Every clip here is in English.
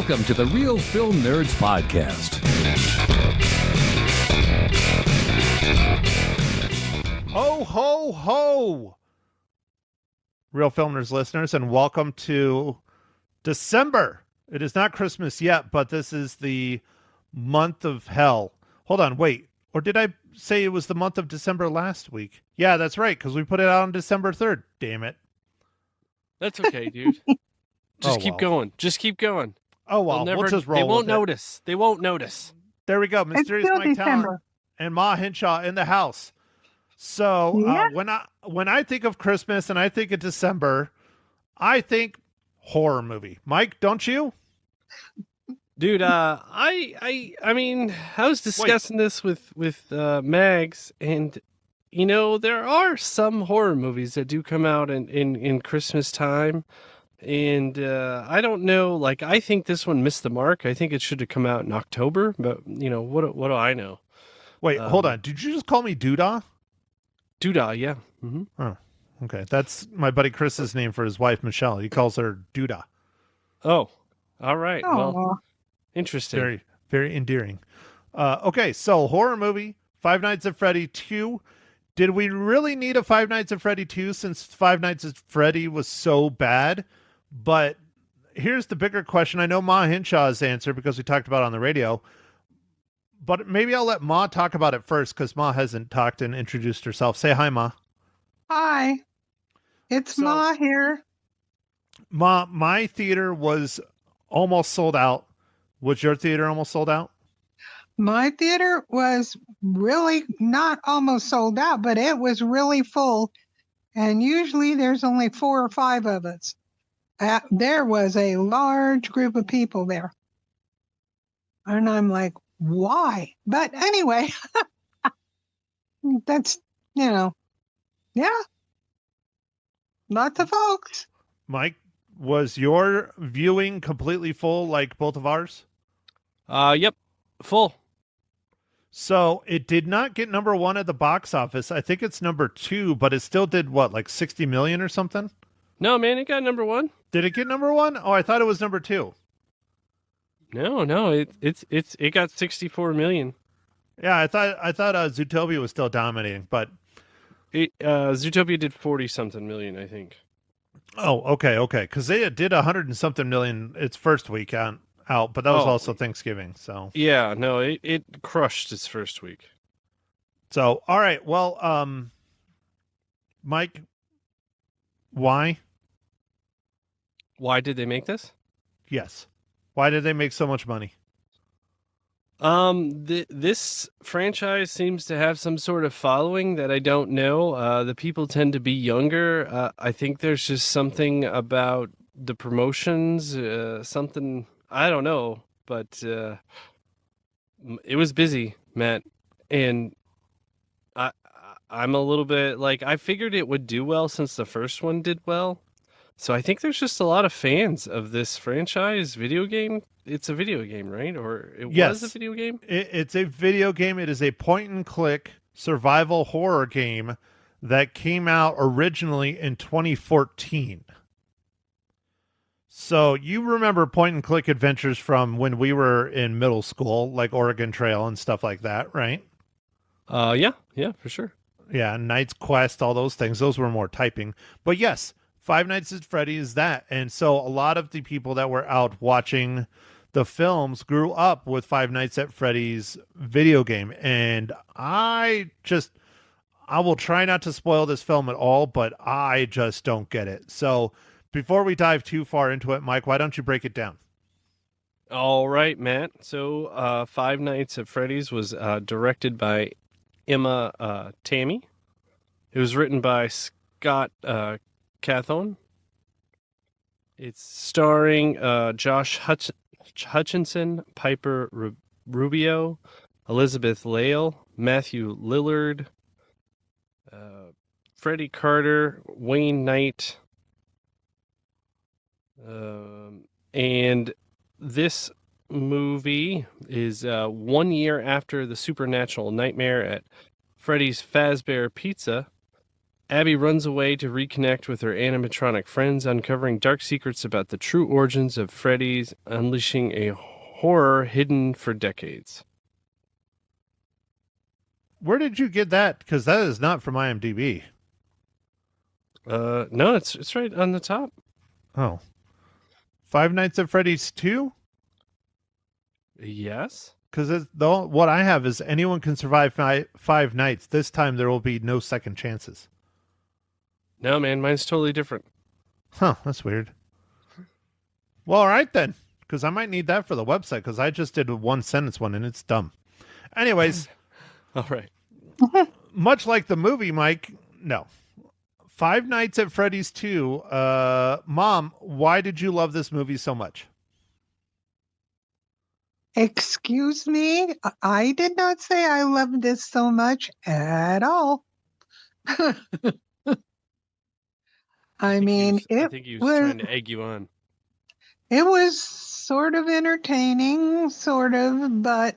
Welcome to the Real Film Nerds Podcast. Ho, ho, ho! Real Film Nerds listeners, and welcome to December. It is not Christmas yet, but this is the month of hell. Hold on, wait. Or did I say it was the month of December last week? Yeah, that's right, because we put it out on December 3rd. Damn it. That's okay, dude. Just keep going. Just keep going. Oh, well, we'll just roll. They won't notice. They won't notice. There we go. Mysterious Mike Talon and Ma Henshaw in the house. So when I think of Christmas and I think of December, I think horror movie. Mike, don't you? Dude, I mean, I was discussing this with Mags, and you know, there are some horror movies that do come out in Christmas time. And I don't know, like, I think this one missed the mark. I think it should have come out in October, but, you know, what do I know? Wait, hold on. Did you just call me Doodah? Doodah, yeah. Mm-hmm. Oh, okay. That's my buddy Chris's name for his wife, Michelle. He calls her Doodah. Oh, all right. Aww. Well, interesting. Very, very endearing. Okay, so horror movie, Five Nights at Freddy 2. Did we really need a Five Nights at Freddy 2 since Five Nights at Freddy was so bad? But here's the bigger question. I know Ma Henshaw's answer because we talked about it on the radio, but maybe I'll let Ma talk about it first because Ma hasn't talked and introduced herself. Say hi, Ma. Hi, it's Ma here. Ma, my theater was almost sold out. Was your theater almost sold out? My theater was really not almost sold out, but it was really full. And usually there's only 4 or 5 of us. There was a large group of people there. And I'm like, why? But anyway, that's, you know, yeah. Lots of folks. Mike, was your viewing completely full like both of ours? Yep, full. So it did not get number 1 at the box office. I think it's number 2, but it still did what, like 60 million or something? No, man, it got number 1. Did it get number 1? Oh, I thought it was number 2. No, it got 64 million. Yeah, I thought Zootopia was still dominating, but Zootopia did 40 something million, I think. Oh, okay, because they did 100 and something million its first week out, but that was also Thanksgiving. So yeah, no, it crushed its first week. So all right, well, Mike, why did they make this? Yes, why did they make so much money? This franchise seems to have some sort of following that I don't know. The people tend to be younger. I think there's just something about the promotions, something, I don't know, but it was busy, Matt, and I'm a little bit like, I figured it would do well since the first one did well. So I think there's just a lot of fans of this franchise video game. It's a video game, right? Or it was a video game? It's a video game. It is a point-and-click survival horror game that came out originally in 2014. So you remember point-and-click adventures from when we were in middle school, like Oregon Trail and stuff like that, right? Yeah, for sure. Yeah, Knight's Quest, all those things. Those were more typing. But yes, Five Nights at Freddy is that. And so a lot of the people that were out watching the films grew up with Five Nights at Freddy's video game. And I will try not to spoil this film at all, but I just don't get it. So before we dive too far into it, Mike, why don't you break it down? All right, Matt. So Five Nights at Freddy's was directed by Emma Tammy. It was written by Scott Cathone. It's starring Josh Hutcherson, Piper Rubio, Elizabeth Lail, Matthew Lillard, Freddie Carter, Wayne Knight, and this movie is 1 year after the supernatural nightmare at Freddy's Fazbear Pizza. Abby runs away to reconnect with her animatronic friends, uncovering dark secrets about the true origins of Freddy's, unleashing a horror hidden for decades. Where did you get that? Because that is not from IMDb. No, it's right on the top. Oh. Five Nights at Freddy's 2? Yes. Because what I have is anyone can survive five nights. This time there will be no second chances. No, man, mine's totally different. Huh, that's weird. Well, all right then. Because I might need that for the website, because I just did a one-sentence one, and it's dumb. Anyways. All right. Much like the movie, Mike, no. Five Nights at Freddy's 2. Mom, why did you love this movie so much? Excuse me? I did not say I loved this so much at all. I think he was trying to egg you on. It was sort of entertaining, but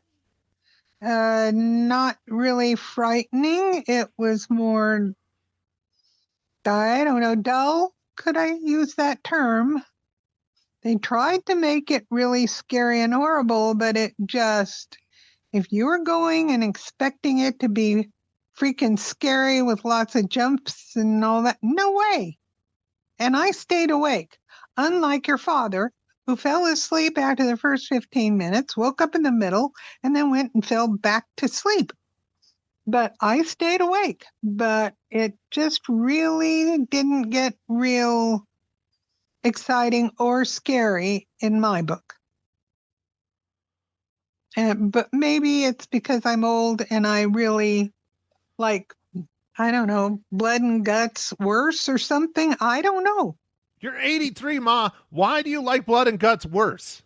not really frightening. It was more, I don't know, dull. Could I use that term? They tried to make it really scary and horrible, but it just, if you were going and expecting it to be freaking scary with lots of jumps and all that, no way. And I stayed awake, unlike your father, who fell asleep after the first 15 minutes, woke up in the middle, and then went and fell back to sleep. But I stayed awake, but it just really didn't get real exciting or scary in my book. But maybe it's because I'm old and I really like, I don't know, blood and guts worse or something. I don't know. You're 83, Ma. Why do you like blood and guts worse?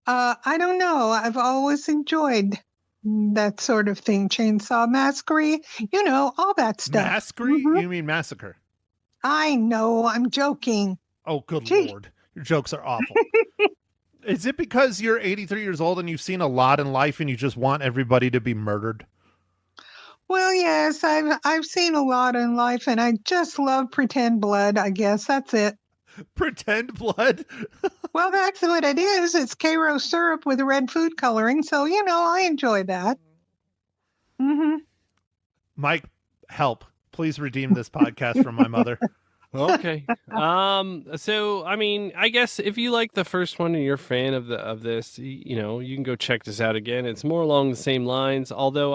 I don't know. I've always enjoyed that sort of thing. Chainsaw Massacre, all that stuff. Massacre? Mm-hmm. You mean massacre? I know. I'm joking. Oh, good Lord. Your jokes are awful. Is it because you're 83 years old and you've seen a lot in life and you just want everybody to be murdered? Well, yes, I've seen a lot in life, and I just love pretend blood. I guess that's it. Pretend blood? Well, that's what it is. It's Karo syrup with red food coloring, so I enjoy that. Mm-hmm. Mike, help! Please redeem this podcast from my mother. Okay. So I mean, I guess if you like the first one and you're a fan of this, you can go check this out again. It's more along the same lines. Although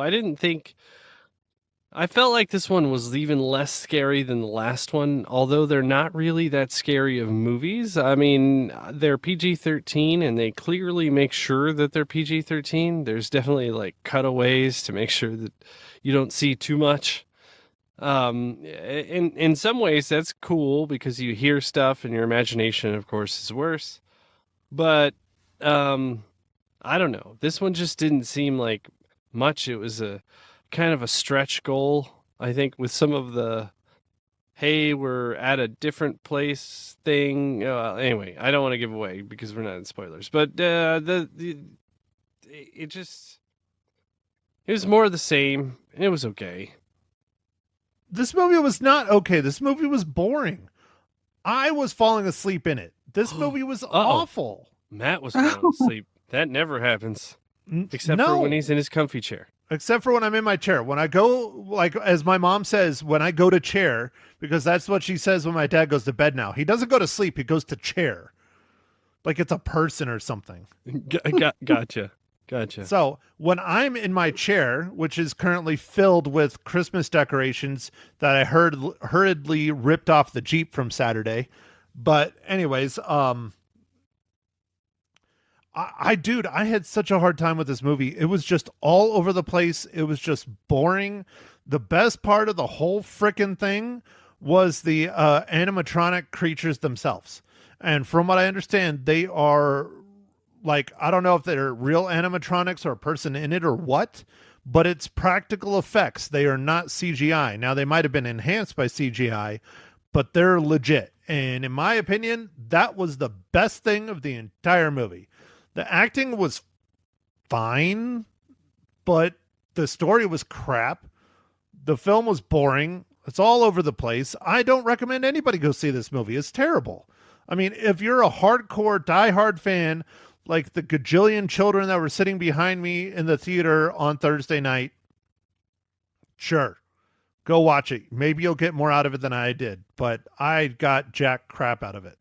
I felt like this one was even less scary than the last one, although they're not really that scary of movies. I mean, they're PG-13, and they clearly make sure that they're PG-13. There's definitely like cutaways to make sure that you don't see too much. In some ways, that's cool because you hear stuff, and your imagination, of course, is worse. But I don't know. This one just didn't seem like much. It was a kind of a stretch goal, I think, with some of the hey, we're at a different place thing. Anyway, I don't want to give away because we're not in spoilers, but it was more of the same. It was okay. This movie was not okay. This movie was boring. I was falling asleep in it. This movie was awful. Matt was falling asleep. That never happens. Except for when he's in his comfy chair. Except for when I'm in my chair. When I go, like, as my mom says, when I go to chair, because that's what she says when my dad goes to bed now. He doesn't go to sleep. He goes to chair. Like it's a person or something. Gotcha. So when I'm in my chair, which is currently filled with Christmas decorations that I hurriedly ripped off the Jeep from Saturday. But anyways, I had such a hard time with this movie. It was just all over the place. It was just boring. The best part of the whole frickin' thing was the animatronic creatures themselves. And from what I understand, they are like, I don't know if they're real animatronics or a person in it or what, but it's practical effects. They are not CGI. Now, they might have been enhanced by CGI, but they're legit. And in my opinion, that was the best thing of the entire movie. The acting was fine, but the story was crap. The film was boring. It's all over the place. I don't recommend anybody go see this movie. It's terrible. I mean, if you're a hardcore, diehard fan, like the gajillion children that were sitting behind me in the theater on Thursday night, sure, go watch it. Maybe you'll get more out of it than I did, but I got jack crap out of it.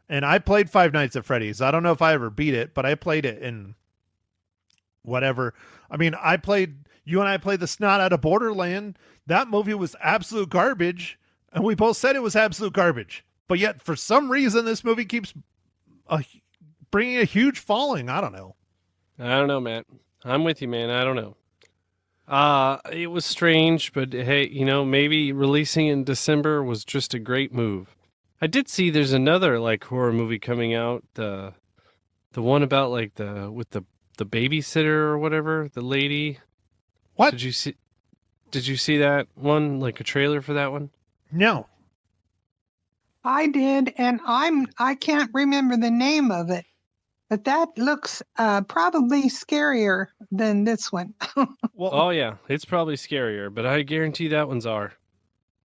And I played Five Nights at Freddy's. I don't know if I ever beat it, but I played it in whatever. I mean, you and I played the snot out of Borderland. That movie was absolute garbage, and we both said it was absolute garbage. But yet, for some reason, this movie keeps bringing a huge following. I don't know. I don't know, Matt. I'm with you, man. I don't know. It was strange, but hey, maybe releasing in December was just a great move. I did see there's another like horror movie coming out. The one about like with the babysitter or whatever, the lady. What? Did you see that one? Like a trailer for that one? No. I did, and I can't remember the name of it, but that looks probably scarier than this one. Well, oh yeah, it's probably scarier, but I guarantee that one's R.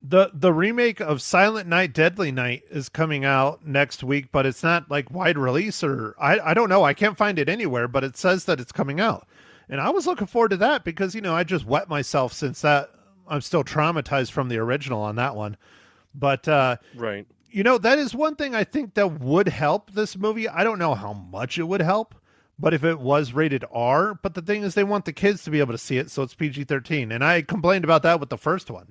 The remake of Silent Night, Deadly Night is coming out next week, but it's not like wide release, or I don't know. I can't find it anywhere, but it says that it's coming out. And I was looking forward to that because, I just wet myself since that I'm still traumatized from the original on that one. But, right. That is one thing I think that would help this movie. I don't know how much it would help, but if it was rated R, but the thing is they want the kids to be able to see it, so it's PG-13. And I complained about that with the first one,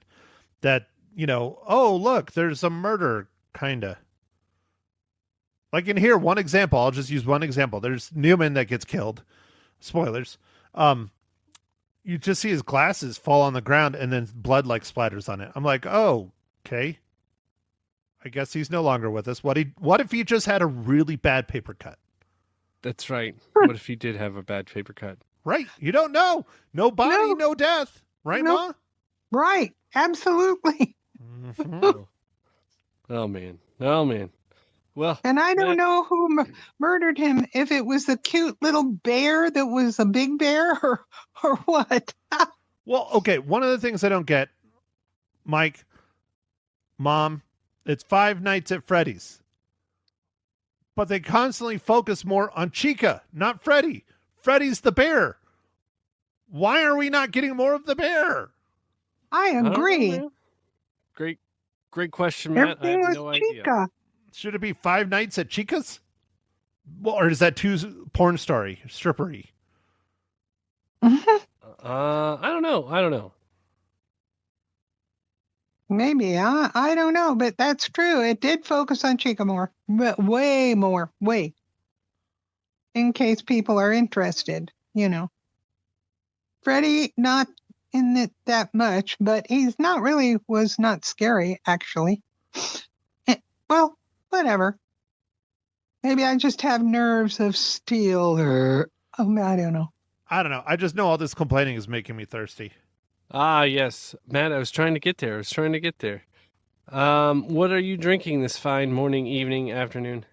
that, oh, look, there's a murder, kind of. Like in here, one example, I'll just use one example. There's Newman that gets killed. Spoilers. You just see his glasses fall on the ground and then blood like splatters on it. I'm like, oh, okay. I guess he's no longer with us. What if he just had a really bad paper cut? That's right. What if he did have a bad paper cut? Right. You don't know. No body, no death. Right, No. Ma? Right. Absolutely. Mm-hmm. Oh, man. Oh, man. Well, And I don't know who murdered him, if it was the cute little bear that was a big bear or what. Well, okay. One of the things I don't get, Mike, Mom, it's Five Nights at Freddy's. But they constantly focus more on Chica, not Freddy. Freddy's the bear. Why are we not getting more of the bear? I agree. Great question, Matt. I Everything have was no idea. Chica. Should it be Five Nights at Chica's? Well, or is that too porn story, strippery? I don't know. Maybe. I don't know, but that's true. It did focus on Chica more, but way more, way. In case people are interested, Freddy, not in it that much, but was not scary, actually. Well, whatever. Maybe I just have nerves of steel or, I don't know. I don't know. I just know all this complaining is making me thirsty. Ah, yes. Matt, I was trying to get there. What are you drinking this fine morning, evening, afternoon?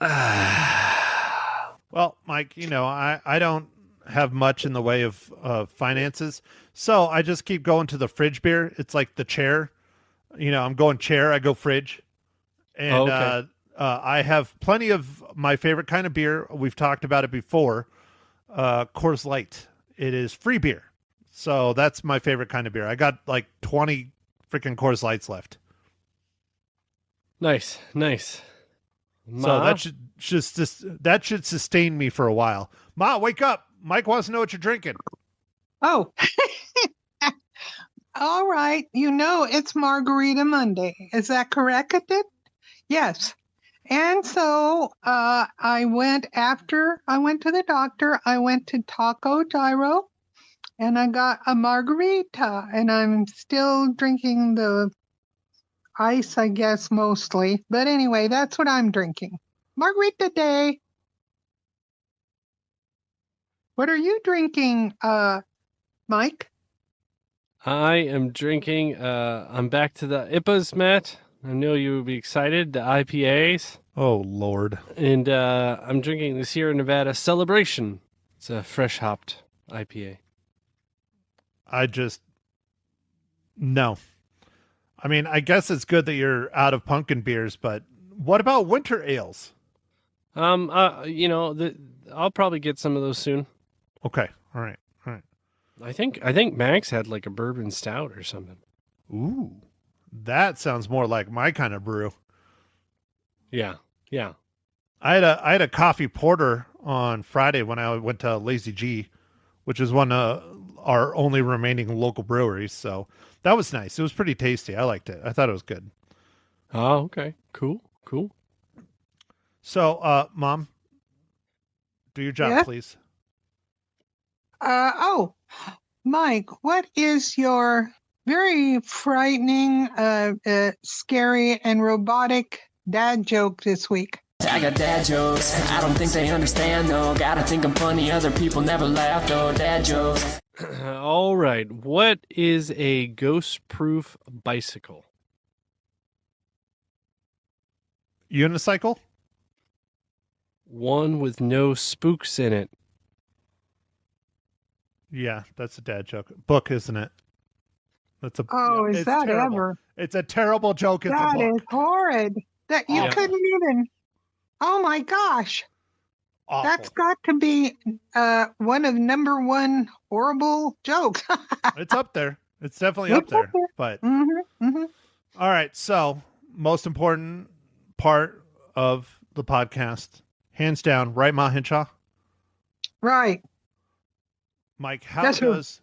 Well, Mike, I don't have much in the way of finances, so I just keep going to the fridge beer. It's like the chair. I'm going chair, I go fridge. And okay. I have plenty of my favorite kind of beer. We've talked about it before. Coors Light. It is free beer. So that's my favorite kind of beer. I got like 20 freaking Coors Lights left. Nice. So that should sustain me for a while. Ma, wake up. Mike wants to know what you're drinking. Oh, all right. It's Margarita Monday. Is that correct? Yes. And so I went to the doctor. I went to Taco Gyro and I got a margarita, and I'm still drinking the ice, I guess, mostly. But anyway, that's what I'm drinking. Margarita day. What are you drinking, Mike? I am drinking, I'm back to the IPAs, Matt. I know you would be excited, the IPAs. Oh, Lord. And I'm drinking the Sierra Nevada Celebration. It's a fresh hopped IPA. No. I mean, I guess it's good that you're out of pumpkin beers, but what about winter ales? I'll probably get some of those soon. Okay. All right. I think Max had like a bourbon stout or something. Ooh, that sounds more like my kind of brew. Yeah. I had a coffee porter on Friday when I went to Lazy G, which is one of our only remaining local breweries. So that was nice. It was pretty tasty. I liked it. I thought it was good. Oh, okay. Cool. So, Mom, do your job, Yeah? please. Mike, what is your very frightening, scary, and robotic dad joke this week? I got dad jokes, I don't think they understand though. Gotta think I'm funny, other people never laugh though. Dad jokes. All right. What is a ghost-proof bicycle? Unicycle? One with no spooks in it. Yeah, that's a dad joke. Book, isn't it? That's a. Oh, is it's that terrible. ever? It's a terrible joke. It's a That book. is horrid. That you Yeah. couldn't even. Oh my gosh. Awful. That's got to be one of number one horrible jokes. It's up there. It's definitely up It's up there. there. But Mm-hmm. all right. So, most important part of the podcast, hands down, right, Ma Hinshaw? Right. Mike, how That's true. does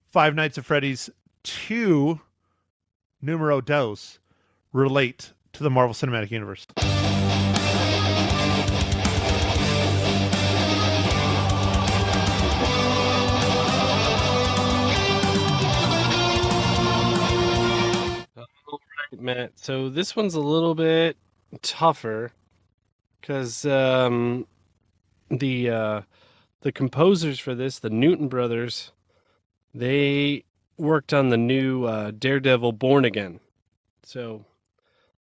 Five Nights at Freddy's 2 numero dos relate to the Marvel Cinematic Universe? All right, Matt. So this one's a little bit tougher because the composers for this, the Newton brothers, they worked on the new Daredevil Born Again. So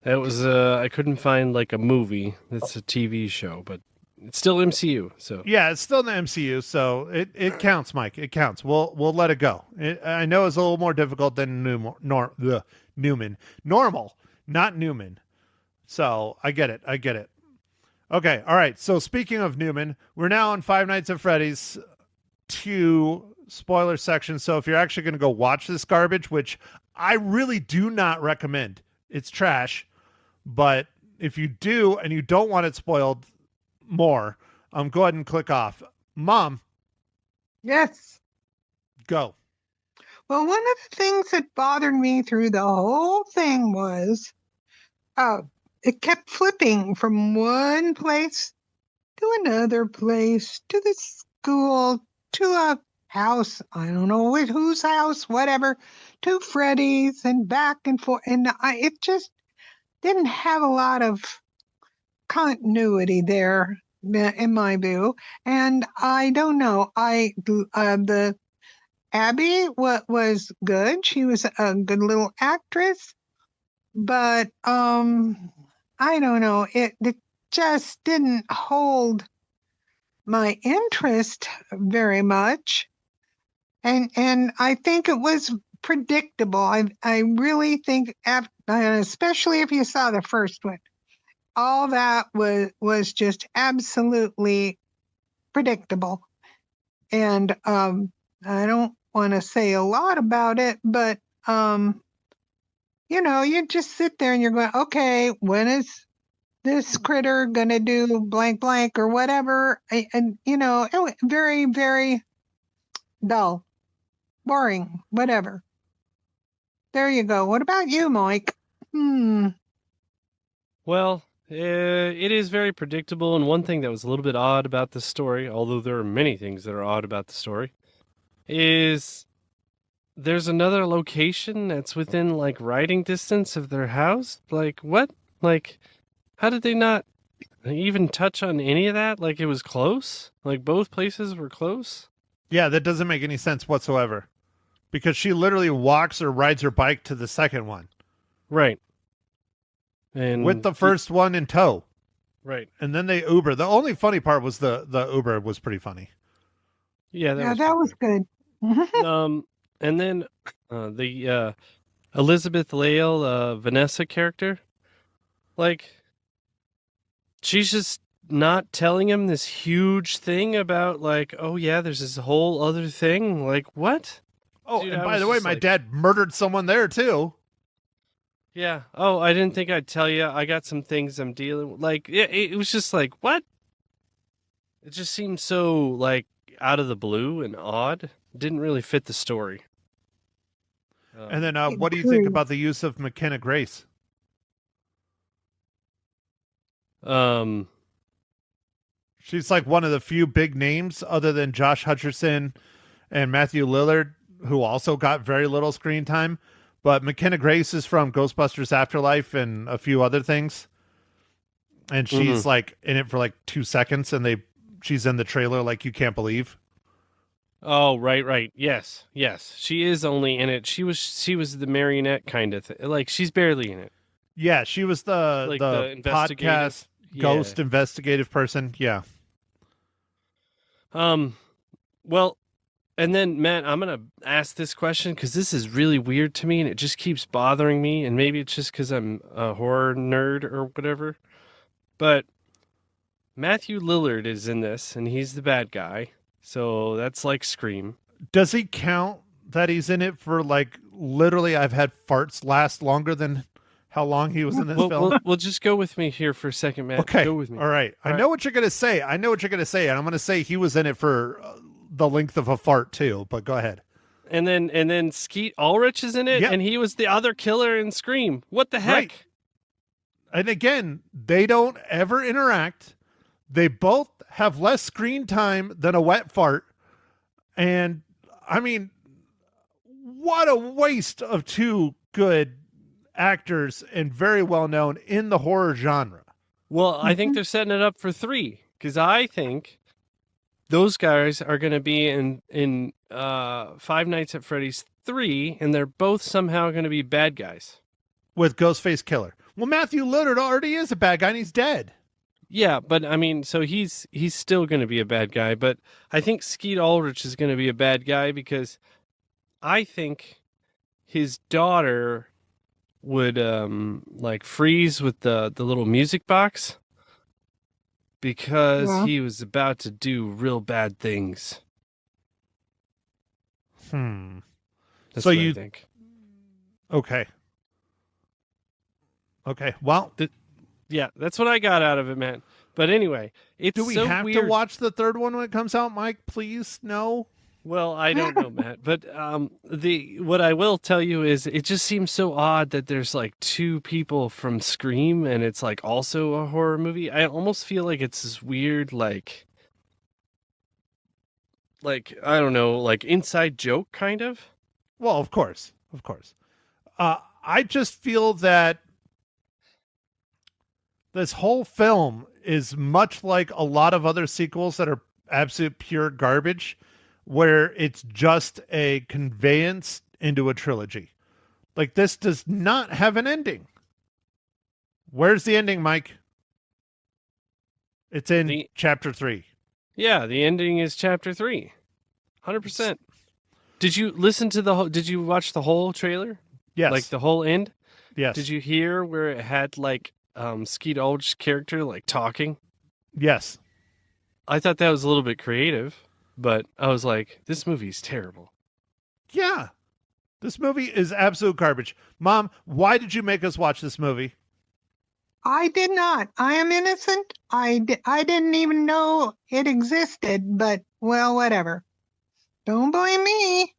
that was I couldn't find like a movie. It's a TV show, but it's still MCU. So Yeah, it's still in the MCU, so it counts, Mike. It counts. We'll let it go. I know it's a little more difficult than Newman. Normal, not Newman. So I get it. Okay, all right. So speaking of Newman, we're now on Five Nights at Freddy's 2 spoiler section. So if you're actually going to go watch this garbage, which I really do not recommend, it's trash. But if you do and you don't want it spoiled more, go ahead and click off. Mom, Yes. go. Well, one of the things that bothered me through the whole thing was it kept flipping from one place to another place, to the school, to a house, I don't know whose house, whatever, to Freddy's and back and forth. And it just didn't have a lot of continuity there in my view. And I don't know, the Abby was good. She was a good little actress, but I don't know. It just didn't hold my interest very much, and I think it was predictable. I really think, especially if you saw the first one, all that was just absolutely predictable, and I don't want to say a lot about it, but you just sit there and you're going, okay, when is this critter gonna do blank blank or whatever? And it was very, very dull, boring, whatever. There you go. What about you, Mike? well, it is very predictable. And one thing that was a little bit odd about the story, although there are many things that are odd about the story, is there's another location that's within like riding distance of their house. Like what? Like, how did they not even touch on any of that? Like it was close? Like both places were close? Yeah, that doesn't make any sense whatsoever. Because she literally walks or rides her bike to the second one. Right. And With the first one in tow. right. And then they Uber. The only funny part was the Uber was pretty funny. Yeah, That was good. And then the Elizabeth Lail, Vanessa character, like, she's just not telling him this huge thing about, like, oh yeah, there's this whole other thing. Like, what? Oh, Dude, and I by was the way, just my like- dad murdered someone there too. Yeah. Oh, I didn't think I'd tell you. I got some things I'm dealing with. Like, it was just like, what? It just seemed so, like, out of the blue and odd. Didn't really fit the story. And then, what do you think about the use of McKenna Grace? She's like one of the few big names other than Josh Hutcherson and Matthew Lillard, who also got very little screen time. But McKenna Grace is from Ghostbusters Afterlife and a few other things. And she's like in it for like 2 seconds, and she's in the trailer like you can't believe. Oh, right. Yes. She is only in it. She was the marionette kind of thing. Like, she's barely in it. Yeah, she was the Like the investigative- podcast ghost investigative person. Yeah. Well, and then, Matt, I'm going to ask this question because this is really weird to me and it just keeps bothering me. And maybe it's just because I'm a horror nerd or whatever. But Matthew Lillard is in this and he's the bad guy. So that's like Scream. Does he count that he's in it for like literally I've had farts last longer than how long he was in this film? Well, just go with me here for a second, Matt. Okay. Go with me. All right. All I know what you're going to say. And I'm going to say he was in it for the length of a fart too, but go ahead. And then Skeet Ulrich is in it, Yep. and he was the other killer in Scream. What the heck? Right. And again, they don't ever interact. They both have less screen time than a wet fart. And I mean, what a waste of two good actors and very well known in the horror genre. Well, I think they're setting it up for 3 because I think those guys are going to be in Five Nights at Freddy's 3, and they're both somehow going to be bad guys. With Ghostface Killer. Well, Matthew Lillard already is a bad guy and he's dead. Yeah, but I mean, so he's still going to be a bad guy, but I think Skeet Ulrich is going to be a bad guy because I think his daughter would like freeze with the little music box because he was about to do real bad things. That's So what you I think. Okay. Well, Yeah, that's what I got out of it, man. But anyway, it's do we so have weird. to watch the third one when it comes out, Mike? Please, no. Well, I don't know, Matt, but what I will tell you is it just seems so odd that there's like 2 people from Scream and it's like also a horror movie. I almost feel like it's this weird like I don't know, like inside joke kind of. Well, of course. I just feel that this whole film is much like a lot of other sequels that are absolute pure garbage, where it's just a conveyance into a trilogy. Like, this does not have an ending. Where's the ending, Mike? It's in chapter 3. Yeah, the ending is chapter 3. 100%. Did you listen to did you watch the whole trailer? Yes. Like the whole end? Yes. Did you hear where it had like Skeet Ulrich's character like talking? Yes. I thought that was a little bit creative, but I was like, this movie's terrible. Yeah. This movie is absolute garbage. Mom, why did you make us watch this movie? I did not. I am innocent. I didn't even know it existed, but well, whatever. Don't blame me.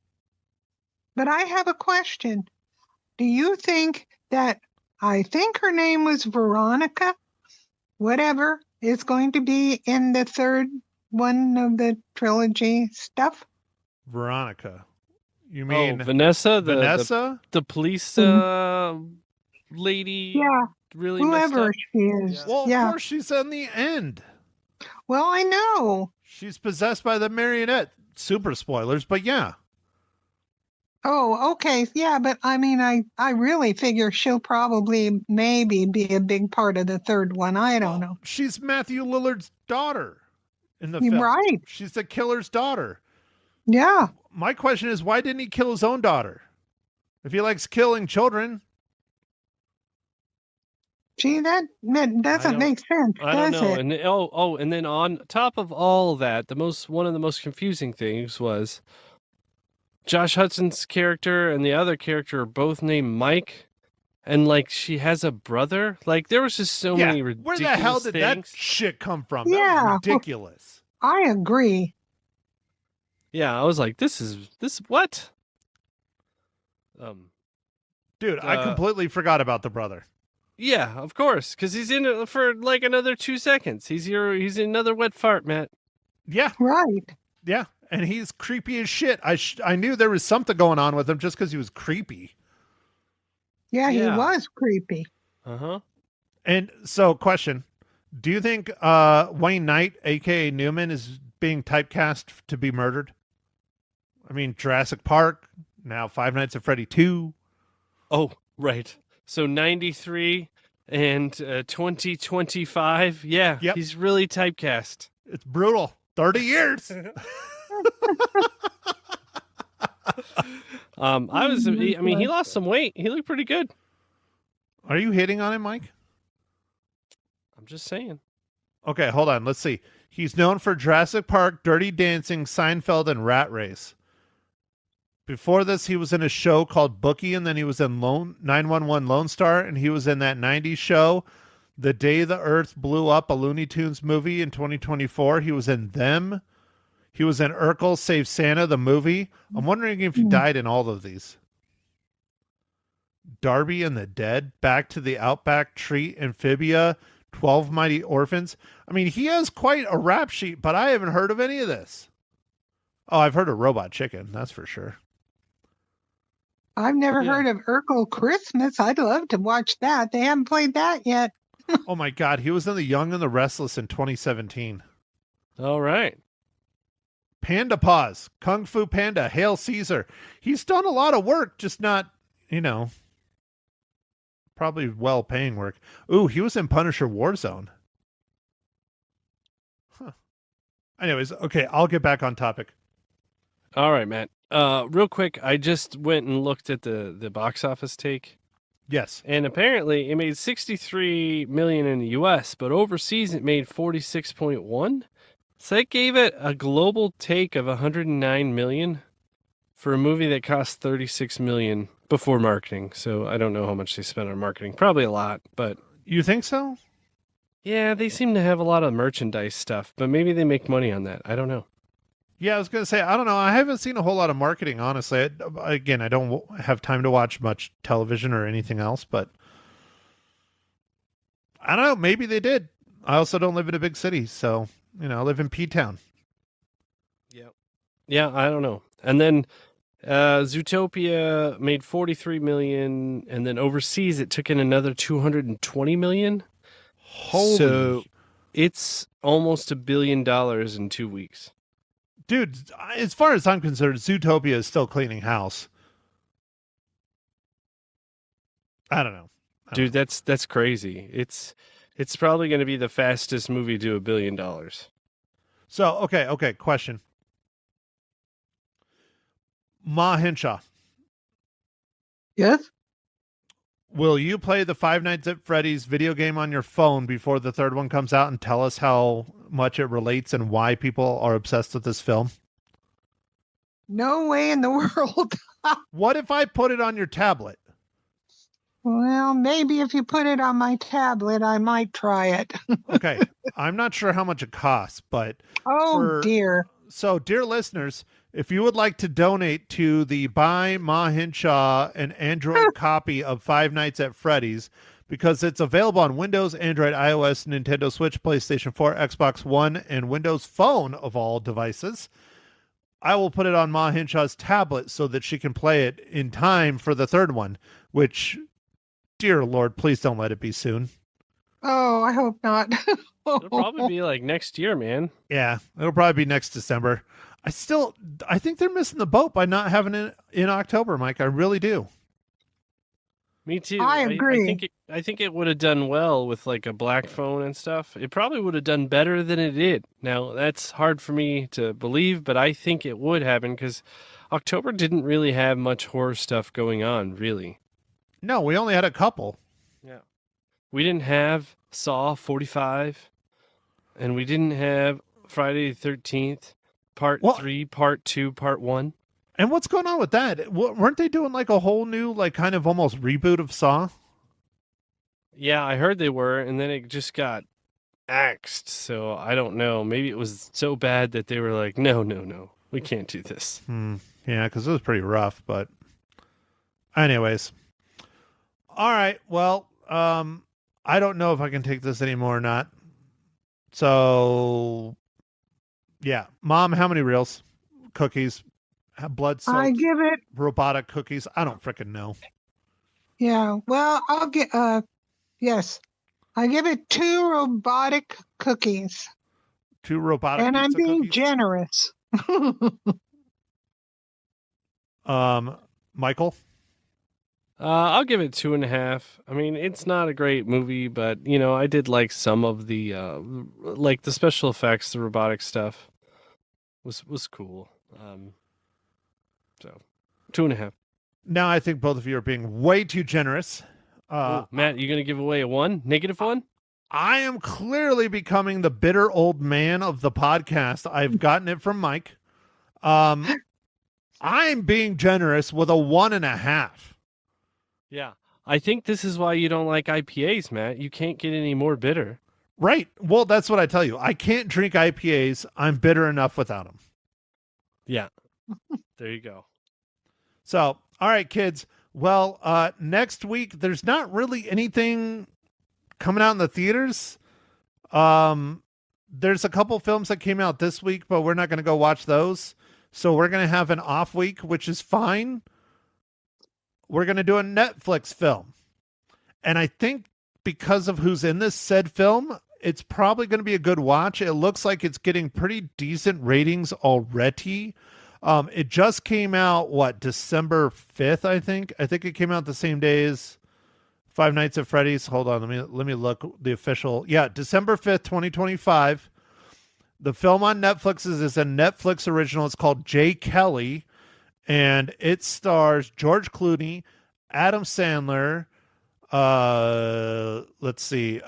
But I have a question. Do you think that, I think her name was Veronica, whatever, is going to be in the third one of the trilogy stuff? Veronica. You mean Vanessa? Vanessa? The police lady? Yeah. Really Whoever messed up? she is. Well, yeah. of course she's in the end. Well, I know. She's possessed by the marionette. Super spoilers, but yeah. Oh, okay. Yeah, but I mean, I really figure she'll probably maybe be a big part of the third one. I don't know. She's Matthew Lillard's daughter in the You're film. right. She's the killer's daughter. Yeah. My question is, why didn't he kill his own daughter? If he likes killing children. Gee, that doesn't make sense, I don't does know. it? And and then on top of all that, one of the most confusing things was Josh Hudson's character and the other character are both named Mike, and like she has a brother. Like there was just so many ridiculous Where the hell did that things. shit come from? Yeah. That was ridiculous. I agree. Yeah, I was like, this what? Dude, I completely forgot about the brother. Yeah, of course, because he's in it for like another 2 seconds. He's another wet fart, Matt. Yeah. Right. Yeah. And he's creepy as shit. I knew there was something going on with him just because he was creepy. Yeah, he Yeah. was creepy. Uh-huh. And so, question. Do you think Wayne Knight, a.k.a. Newman, is being typecast to be murdered? I mean, Jurassic Park, now Five Nights at Freddy 2. Oh, right. So 93 and 2025. Yeah, Yep. he's really typecast. It's brutal. 30 years. He lost some weight. He looked pretty good. Are you hitting on him, Mike? I'm just saying. Okay, hold on. Let's see. He's known for Jurassic Park, Dirty Dancing, Seinfeld, and Rat Race. Before this, he was in a show called Bookie, and then he was in 911 Lone Star, and he was in that 90s show, The Day the Earth Blew Up, a Looney Tunes movie in 2024. He was in Them. He was in Urkel Save Santa, the movie. I'm wondering if he died in all of these. Darby and the Dead, Back to the Outback, Treat, Amphibia, 12 Mighty Orphans. I mean, he has quite a rap sheet, but I haven't heard of any of this. Oh, I've heard of Robot Chicken, that's for sure. I've never heard of Urkel Christmas. I'd love to watch that. They haven't played that yet. Oh my God, he was in The Young and the Restless in 2017. All right. Panda Paws, Kung Fu Panda, Hail Caesar. He's done a lot of work, just not, probably well-paying work. Ooh, he was in Punisher Warzone. Huh. Anyways, okay, I'll get back on topic. All right, Matt. Real quick, I just went and looked at the box office take. Yes. And apparently it made 63 million in the US, but overseas it made 46.1. So that gave it a global take of 109 million for a movie that cost 36 million before marketing. So I don't know how much they spent on marketing. Probably a lot, but you think so? Yeah, they seem to have a lot of merchandise stuff, but maybe they make money on that. I don't know. Yeah, I was going to say, I don't know. I haven't seen a whole lot of marketing, honestly. I don't have time to watch much television or anything else, but I don't know. Maybe they did. I also don't live in a big city, so, I live in P-Town. Yep. Yeah, I don't know. And then Zootopia made 43 million, and then overseas it took in another 220 million. Holy. So it's almost $1 billion in 2 weeks. Dude, as far as I'm concerned, Zootopia is still cleaning house. I don't know. Dude, that's crazy. It's probably going to be the fastest movie to $1 billion. So, okay, question. Ma Henshaw. Yes? Will you play the Five Nights at Freddy's video game on your phone before the third one comes out and tell us how much it relates and why people are obsessed with this film? No way in the world. What if I put it on your tablet? Well, maybe if you put it on my tablet, I might try it. Okay. I'm not sure how much it costs, but... dear. So, dear listeners, if you would like to donate to the Buy Ma Henshaw an Android copy of Five Nights at Freddy's, because it's available on Windows, Android, iOS, Nintendo Switch, PlayStation 4, Xbox One, and Windows Phone of all devices, I will put it on Ma Henshaw's tablet so that she can play it in time for the third one, which, dear Lord, please don't let it be soon. Oh, I hope not. It'll probably be like next year, man. Yeah, it'll probably be next December. I think they're missing the boat by not having it in October, Mike. I really do. Me too. I agree. I think it would have done well with like a black phone and stuff. It probably would have done better than it did. Now that's hard for me to believe, but I think it would happen because October didn't really have much horror stuff going on, really. No, we only had a couple. Yeah. We didn't have Saw 45, and we didn't have Friday the 13th, Part 3, Part 2, Part 1. And what's going on with that? Weren't they doing like a whole new, like kind of almost reboot of Saw? Yeah, I heard they were, and then it just got axed. So I don't know. Maybe it was so bad that they were like, no, we can't do this. Yeah, because it was pretty rough. But anyways, all right. Well, I don't know if I can take this anymore or not. So, yeah, Mom, how many reels? Cookies, blood soaked. I give it. Robotic cookies. I don't freaking know. Yeah. Well, I'll get. Yes, I give it 2 robotic cookies, 2 robotic. and I'm pizza being cookies? generous. Michael. I'll give it 2.5. I mean, it's not a great movie, but you know, I did like some of the like the special effects, the robotic stuff was cool. So 2.5. Now I think both of you are being way too generous. Ooh, Matt, you gonna give away a 1? -1? I am clearly becoming the bitter old man of the podcast. I've gotten it from Mike. I'm being generous with a 1.5. Yeah. I think this is why you don't like IPAs, Matt. You can't get any more bitter. Right. Well, that's what I tell you. I can't drink IPAs. I'm bitter enough without them. Yeah. There you go. So, all right, kids. Well, next week, there's not really anything coming out in the theaters. There's a couple films that came out this week, but we're not going to go watch those. So we're going to have an off week, which is fine. We're going to do a Netflix film. And I think because of who's in this said film, it's probably going to be a good watch. It looks like it's getting pretty decent ratings already. It just came out, December 5th, I think. I think it came out the same day as Five Nights at Freddy's. Hold on, let me look the official. Yeah, December 5th, 2025. The film on Netflix is a Netflix original. It's called Jay Kelly, and it stars George Clooney, Adam Sandler. Let's see.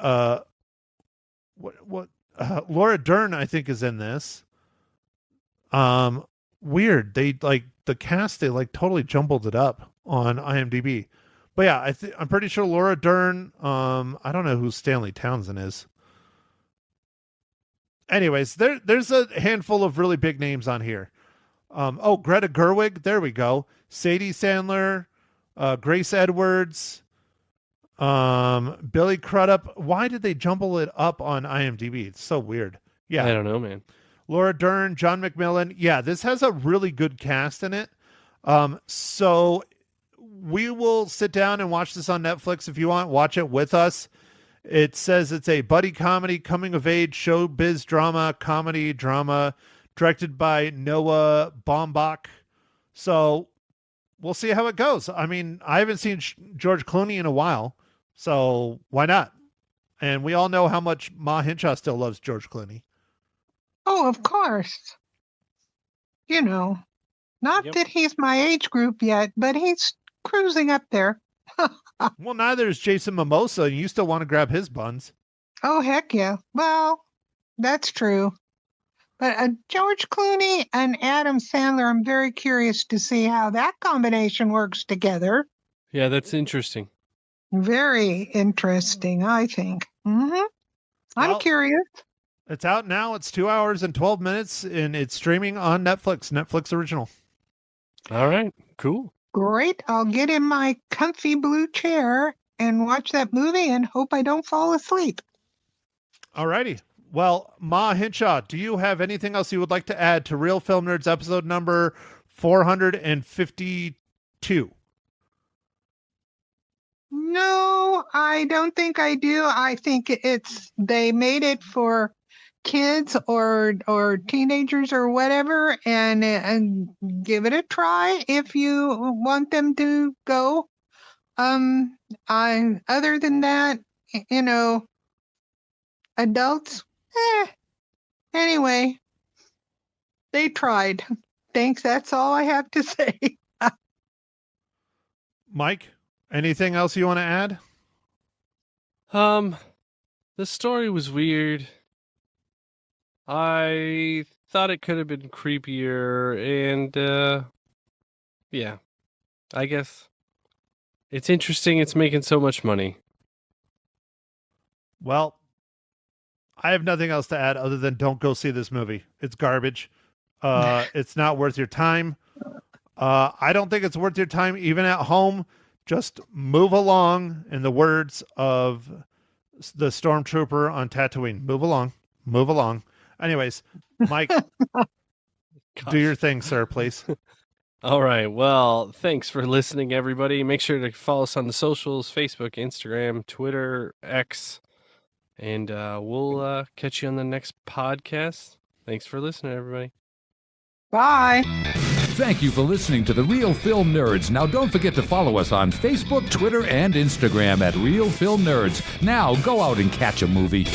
Laura Dern, I think, is in this. Weird. They the cast. They totally jumbled it up on IMDb. But yeah, I'm pretty sure Laura Dern. I don't know who Stanley Townsend is. Anyways, there's a handful of really big names on here. Greta Gerwig. There we go. Sadie Sandler, Grace Edwards, Billy Crudup. Why did they jumble it up on IMDb? It's so weird. Yeah, I don't know, man. Laura Dern, John McMillan. Yeah, this has a really good cast in it. So we will sit down and watch this on Netflix. If you want, watch it with us. It says it's a buddy comedy, coming of age, showbiz drama, comedy drama, directed by Noah Baumbach. So we'll see how it goes. I mean, I haven't seen George Clooney in a while, so why not? And we all know how much Ma Hinshaw still loves George Clooney. Oh, of course. You know, not Yep. that he's my age group yet, but he's cruising up there. Well, neither is Jason Momoa, and you still want to grab his buns. Oh, heck yeah. Well, that's true. But George Clooney and Adam Sandler, I'm very curious to see how that combination works together. Yeah, that's interesting. Very interesting, I think. I'm Well, curious. It's out now. It's 2 hours and 12 minutes, and it's streaming on Netflix original. All right, cool. Great. I'll get in my comfy blue chair and watch that movie and hope I don't fall asleep. Alrighty. Well, Ma Hinshaw, do you have anything else you would like to add to Real Film Nerds episode number 452? No, I don't think I do. I think they made it for kids or teenagers or whatever, and give it a try if you want them to go. Other than that, adults, anyway, they tried. Thanks. That's all I have to say. Mike, anything else you want to add? The story was weird. I thought it could have been creepier, and yeah, I guess it's interesting. It's making so much money. Well, I have nothing else to add other than don't go see this movie. It's garbage. It's not worth your time. I don't think it's worth your time even at home. Just move along, in the words of the stormtrooper on Tatooine. Move along. Move along. Anyways, Mike, do your thing, sir, please. All right. Well, thanks for listening, everybody. Make sure to follow us on the socials, Facebook, Instagram, Twitter, X, and we'll catch you on the next podcast. Thanks for listening, everybody. Bye. Thank you for listening to The Real Film Nerds. Now, don't forget to follow us on Facebook, Twitter, and Instagram at Real Film Nerds. Now, go out and catch a movie.